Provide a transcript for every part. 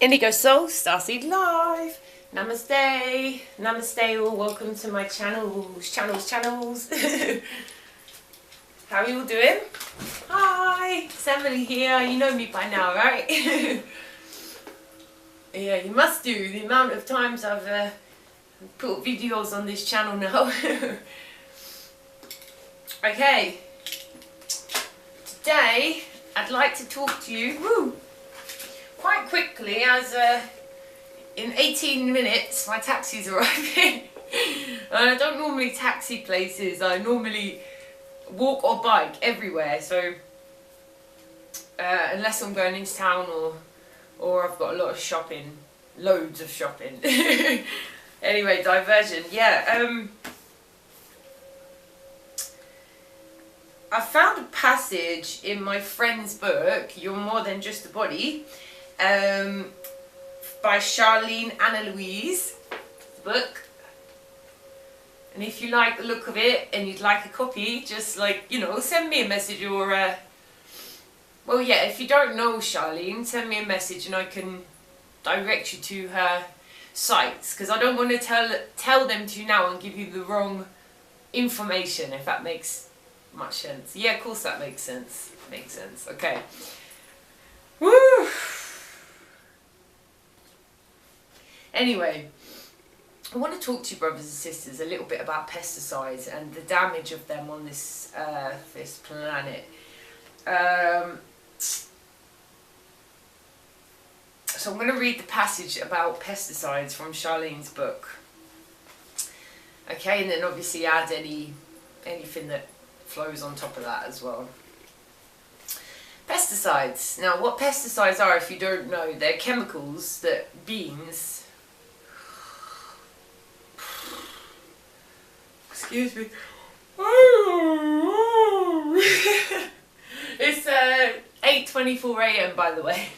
Indigo Soul, Starseed Live. Namaste. Namaste all. Welcome to my channels. How are you all doing? Hi. It's Emily here. You know me by now, right? Yeah, you must do. The amount of times I've put videos on this channel now. Okay. Today, I'd like to talk to you quite quickly, as in 18 minutes my taxi's arriving. And I don't normally taxi places, I normally walk or bike everywhere, so unless I'm going into town or I've got a lot of shopping, loads of shopping. Anyway, diversion. Yeah, I found a passage in my friend's book, You're More Than Just a Body, by Charlene Anna Louise, book. And if you like the look of it and you'd like a copy, just send me a message, or well, yeah, if you don't know Charlene, send me a message and I can direct you to her sites, because I don't want to tell them to you now and give you the wrong information, if that makes much sense. Yeah, of course that makes sense. Makes sense. Okay. Woo! Anyway, I want to talk to you, brothers and sisters, a little bit about pesticides and the damage of them on this this planet. So I'm going to read the passage about pesticides from Charlene's book. Okay, and then obviously add anything that flows on top of that as well. Pesticides. Now, what pesticides are, if you don't know, they're chemicals that beans... Excuse me. It's 8:24 AM, by the way.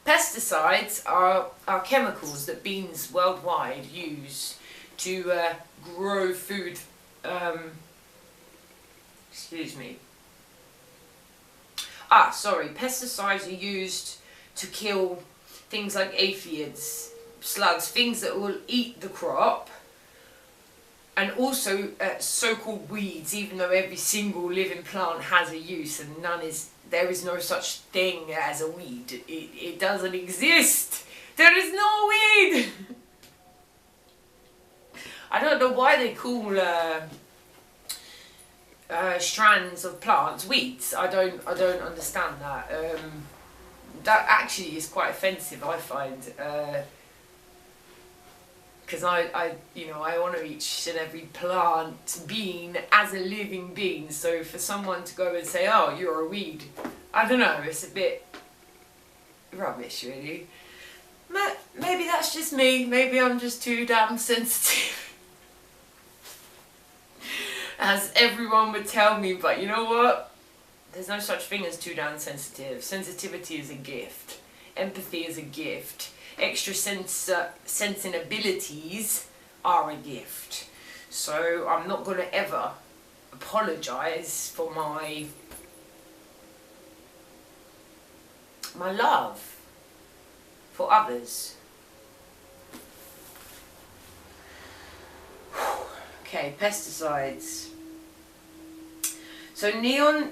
Pesticides are chemicals that beans worldwide use to grow food. Excuse me. Sorry. Pesticides are used to kill things like aphids, slugs, things that will eat the crop, and also so-called weeds, even though every single living plant has a use, and there is no such thing as a weed. It doesn't exist. There is no weed. I don't know why they call strands of plants weeds. I don't understand that. That actually is quite offensive, I find, because I honour each and every plant being as a living being. So for someone to go and say, "Oh, you're a weed," I don't know, it's a bit rubbish, really. Maybe that's just me. Maybe I'm just too damn sensitive, as everyone would tell me. But you know what? There's no such thing as too damn sensitive. Sensitivity is a gift. Empathy is a gift. Extra sensing abilities are a gift. So I'm not going to ever apologise for my love for others. Okay, pesticides. So neon,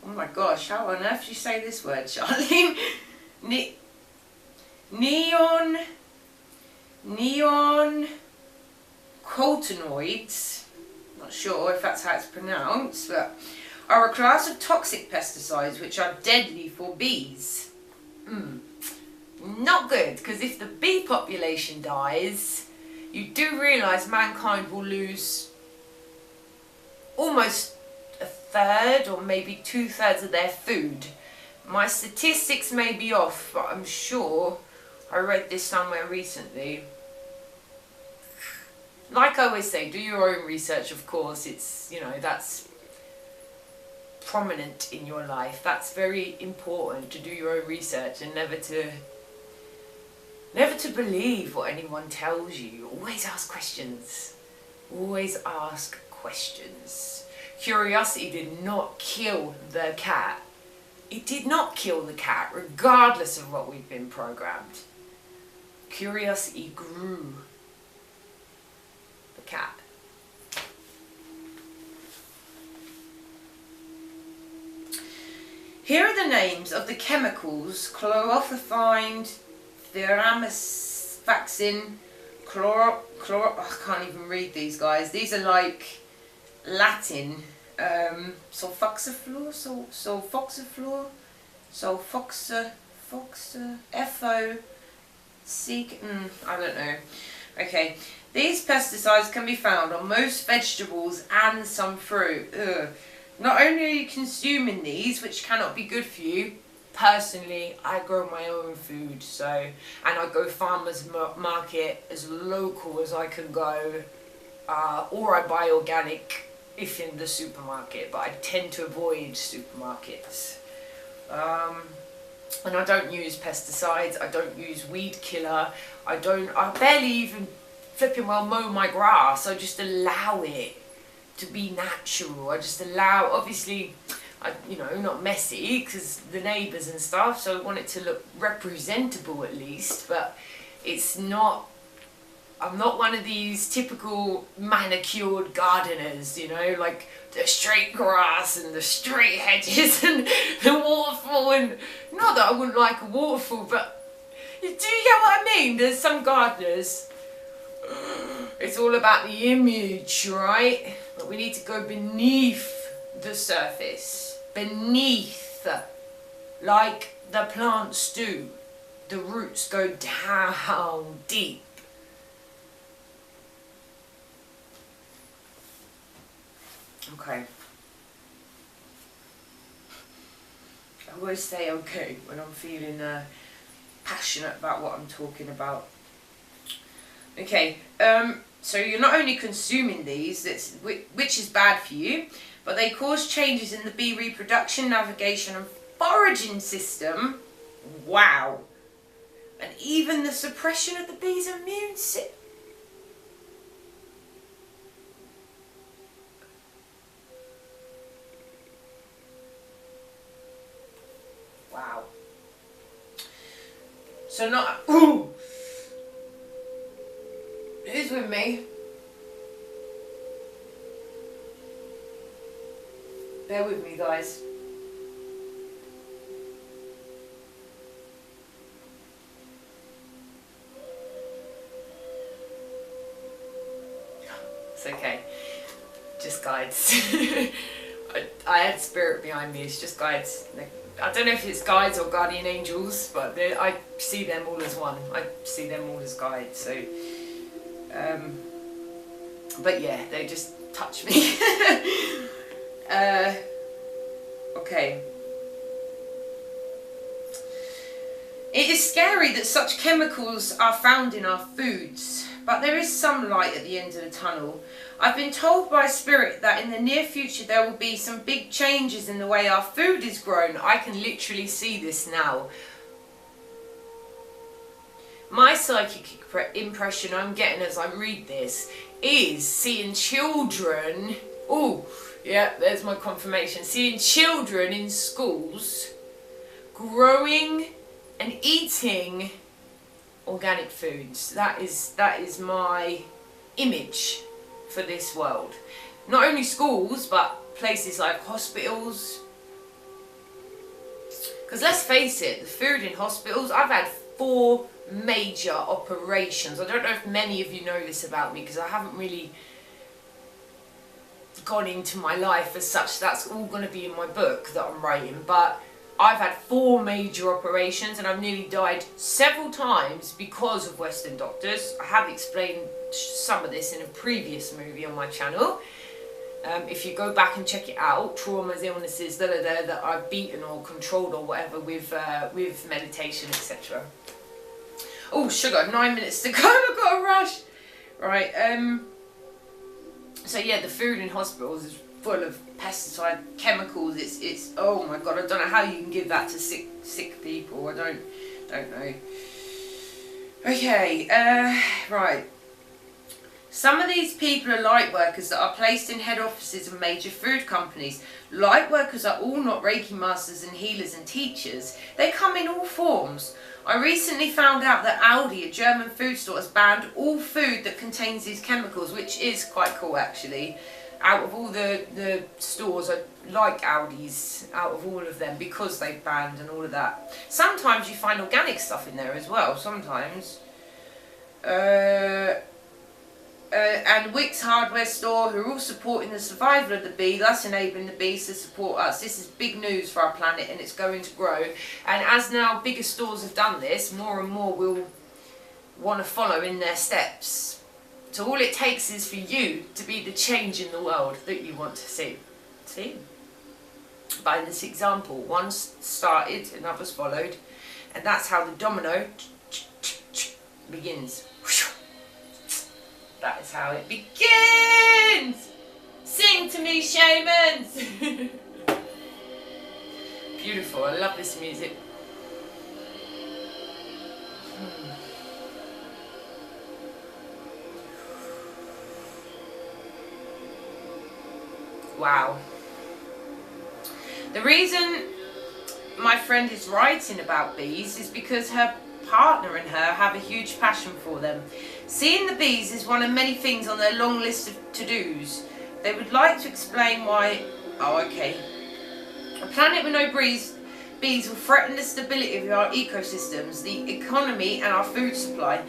oh my gosh, how on earth do you say this word, Charlene? Neon cotinoids, not sure if that's how it's pronounced, but are a class of toxic pesticides which are deadly for bees. Not good, because if the bee population dies, you do realise mankind will lose almost a third or maybe 2/3 of their food. My statistics may be off, but I'm sure I read this somewhere recently. Like I always say, do your own research, of course. It's, that's prominent in your life. That's very important, to do your own research and never to believe what anyone tells you. Always ask questions. Always ask questions. Curiosity did not kill the cat. It did not kill the cat, regardless of what we've been programmed. Curiosity grew the cat. Here are the names of the chemicals: chlorothalonide, thiramycin, I can't even read these, guys. These are like Latin. Sulfoxaflor, I don't know. Okay, these pesticides can be found on most vegetables and some fruit. Ugh. Not only are you consuming these, which cannot be good for you, personally, I grow my own food, and I go farmers market as local as I can go, or I buy organic if in the supermarket, but I tend to avoid supermarkets. And I don't use pesticides, I don't use weed killer, I barely even flipping well mow my grass. I just allow it to be natural. I just allow, obviously, not messy because the neighbours and stuff, so I want it to look representable at least, but it's not, I'm not one of these typical manicured gardeners, like the straight grass and the straight hedges and the waterfall, and not that I wouldn't like a waterfall, but do you get what I mean? There's some gardeners, it's all about the image, right? But we need to go beneath the surface, beneath, like the plants do. The roots go down deep. Okay. I always say okay when I'm feeling passionate about what I'm talking about. Okay, so you're not only consuming these, which is bad for you, but they cause changes in the bee reproduction, navigation and foraging system. Wow. And even the suppression of the bee's immune system. Wow. So not, ooh. Who's with me? Bear with me, guys. It's okay. Just guides. I had spirit behind me. It's just guides. I don't know if it's guides or guardian angels, but I see them all as one. I see them all as guides. So, but yeah, they just touch me. Okay. It is scary that such chemicals are found in our foods, but there is some light at the end of the tunnel. I've been told by Spirit that in the near future there will be some big changes in the way our food is grown. I can literally see this now. My psychic impression I'm getting as I read this is seeing children, oh yeah, there's my confirmation, seeing children in schools growing and eating organic foods. That is my image for this world. Not only schools, but places like hospitals. Because let's face it, the food in hospitals, I've had 4 major operations. I don't know if many of you know this about me, because I haven't really gone into my life as such. That's all going to be in my book that I'm writing, but I've had 4 major operations and I've nearly died several times because of Western doctors. I have explained some of this in a previous movie on my channel. If you go back and check it out, traumas, illnesses, that I've beaten or controlled or whatever with meditation, etc. Oh, sugar, 9 minutes to go, I've got a rush. Right, so yeah, the food in hospitals is full of pesticide chemicals. It's oh my god, I don't know how you can give that to sick people. I don't know. Okay, right. Some of these people are light workers that are placed in head offices of major food companies. Light workers are all not Reiki masters and healers and teachers. They come in all forms. I recently found out that Aldi, a German food store, has banned all food that contains these chemicals, which is quite cool actually. Out of all the stores, I like Aldi's out of all of them because they've banned and all of that. Sometimes you find organic stuff in there as well, sometimes. And Wickes hardware store, who are all supporting the survival of the bee, thus enabling the bees to support us. This is big news for our planet, and it's going to grow. And as now bigger stores have done this, more and more will want to follow in their steps. So all it takes is for you to be the change in the world that you want to see. See? By this example, one started and others followed, and that's how the domino begins. That is how it begins! Sing to me, shamans! Beautiful, I love this music. Wow. The reason my friend is writing about bees is because her partner and her have a huge passion for them. Seeing the bees is one of many things on their long list of to-dos. They would like to explain why... Oh, okay. A planet with no bees will threaten the stability of our ecosystems, the economy and our food supply.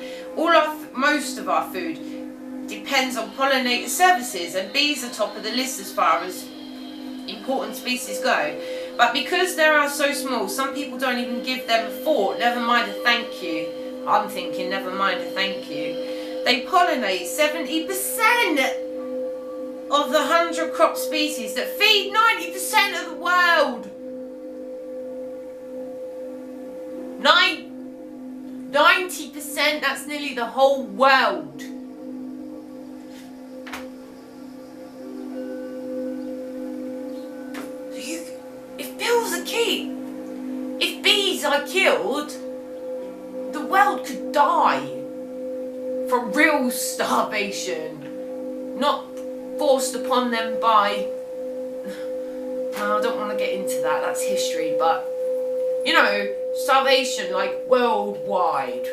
Most of our food depends on pollinator services, and bees are top of the list as far as important species go. But because they are so small, some people don't even give them a thought, never mind a thank you. I'm thinking, never mind a thank you. They pollinate 70% of the 100 crop species that feed 90% of the world. 90%, that's nearly the whole world. If bees are killed, the world could die from real starvation, not forced upon them by... No, I don't want to get into that, that's history, but you know, starvation like worldwide.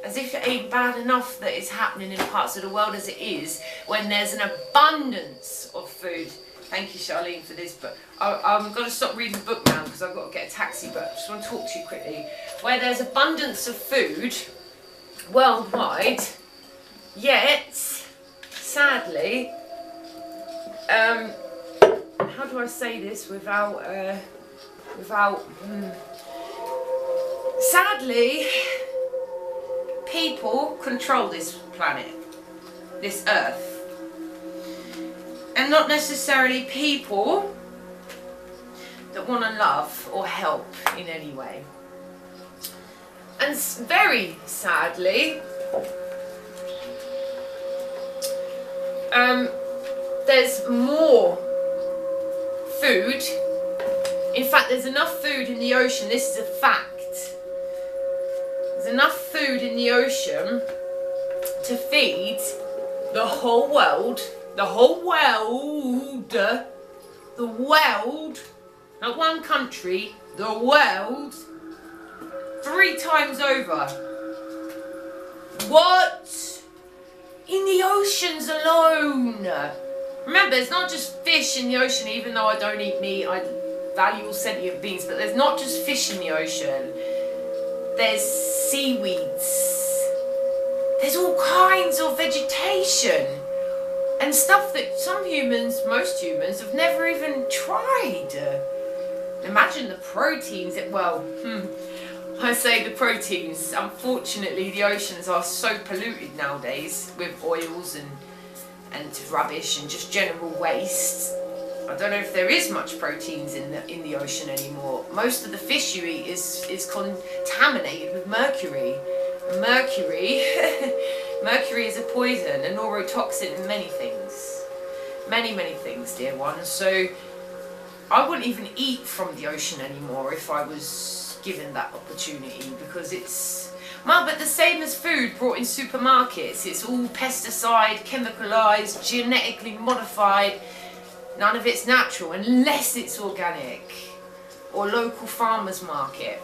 As if it ain't bad enough that it's happening in parts of the world as it is, when there's an abundance of food. Thank you, Charlene, for this, but I'm going to stop reading the book now because I've got to get a taxi, but I just want to talk to you quickly. Where there's abundance of food worldwide, yet, sadly, how do I say this sadly, people control this planet, this earth. And not necessarily people that want to love or help in any way. And very sadly, there's more food. In fact, there's enough food in the ocean, this is a fact. There's enough food in the ocean to feed the whole world. The whole world, not one country, the world, 3 times over. What? In the oceans alone. Remember, it's not just fish in the ocean, even though I don't eat meat, I value all sentient beings, but there's not just fish in the ocean. There's seaweeds. There's all kinds of vegetation. And stuff that some humans, most humans, have never even tried. Imagine the proteins that, well, I say the proteins. Unfortunately, the oceans are so polluted nowadays with oils and rubbish and just general waste. I don't know if there is much proteins in the ocean anymore. Most of the fish you eat is contaminated with mercury. Mercury is a poison, a neurotoxin, and many things. Many things, dear ones. So I wouldn't even eat from the ocean anymore if I was given that opportunity, because it's... Mum, but the same as food brought in supermarkets. It's all pesticide, chemicalised, genetically modified. None of it's natural unless it's organic or local farmers market.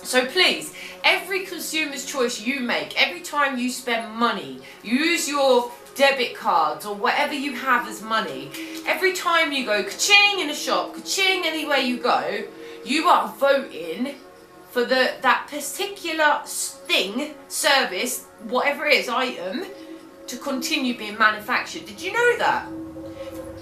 So please, every consumer's choice you make, every time you spend money, use your debit cards or whatever you have as money, every time you go ka-ching in a shop, ka-ching anywhere you go, you are voting for that particular thing, service, whatever it is, item, to continue being manufactured. Did you know that?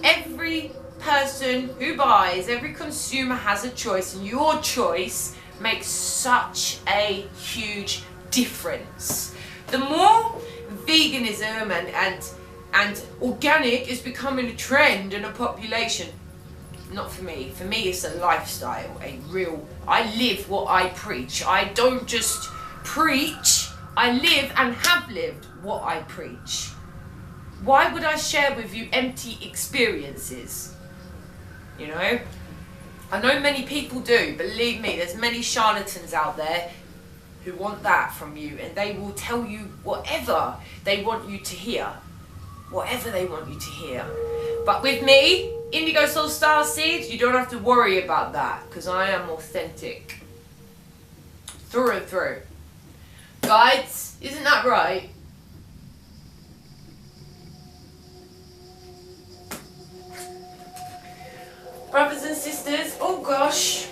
Every person who buys, every consumer has a choice, and your choice makes such a huge difference. The more veganism and organic is becoming a trend and a population, not for me. For me, it's a lifestyle, I live what I preach. I don't just preach, I live and have lived what I preach. Why would I share with you empty experiences? You know? I know many people do, believe me, there's many charlatans out there who want that from you, and they will tell you whatever they want you to hear. Whatever they want you to hear. But with me, Indigo Soul Starseed, you don't have to worry about that, because I am authentic. Through and through. Guides, isn't that right? Brothers and sisters, oh gosh.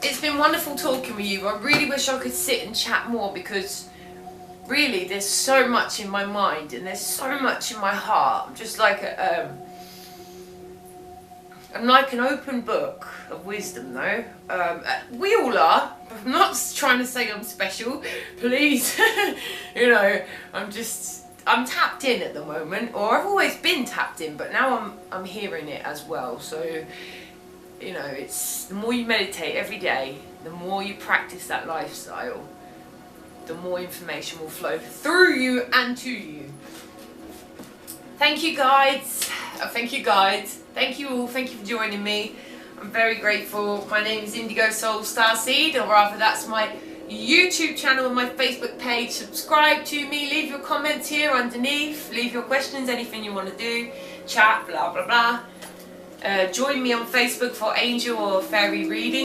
It's been wonderful talking with you. I really wish I could sit and chat more, because really there's so much in my mind and there's so much in my heart. I'm just like I'm like an open book of wisdom though. We all are. I'm not trying to say I'm special, please. You know, I'm tapped in at the moment, or I've always been tapped in, but now I'm hearing it as well. So, you know, it's the more you meditate every day, the more you practice that lifestyle, the more information will flow through you and to you. Thank you, guides. Thank you, guides. Thank you all. Thank you for joining me. I'm very grateful. My name is Indigo Soul Starseed, or rather that's my YouTube channel and my Facebook page. Subscribe to me, leave your comments here underneath, leave your questions, anything you want to do, chat, blah blah blah. Join me on Facebook for angel or fairy reading.